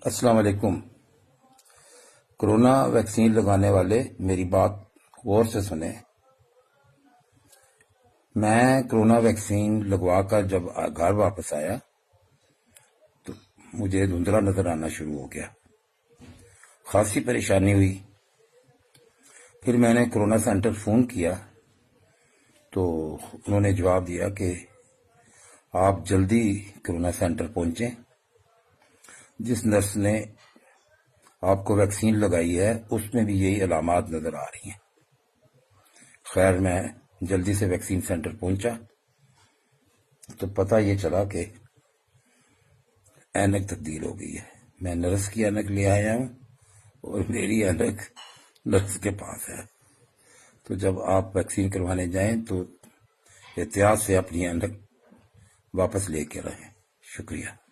السلام علیکم۔ Corona vaccine لگانے والے میری بات غور سے سنیں۔ میں کرونا ویکسین لگوا کر جب گھر واپس آیا تو مجھے دھندلا نظر آنا شروع ہو گیا، خاصی پریشانی ہوئی۔ پھر میں نے کرونا سینٹر فون کیا تو انہوں نے جواب دیا کہ آپ جلدی کرونا سینٹر پہنچیں، جس نرس نے آپ کو ویکسین لگائی ہے اس میں بھی یہی علامات نظر آ رہی ہیں۔ خیر میں جلدی سے ویکسین سینٹر پہنچا تو پتہ یہ چلا کہ اینک تبدیل ہو گئی ہے۔ میں نرس کی اینک لے آیا ہوں اور میری اینک نرس کے پاس ہے۔ تو جب آپ ویکسین کروانے جائیں تو احتیاط سے اپنی اینک واپس لے کے رہیں۔ شکریہ۔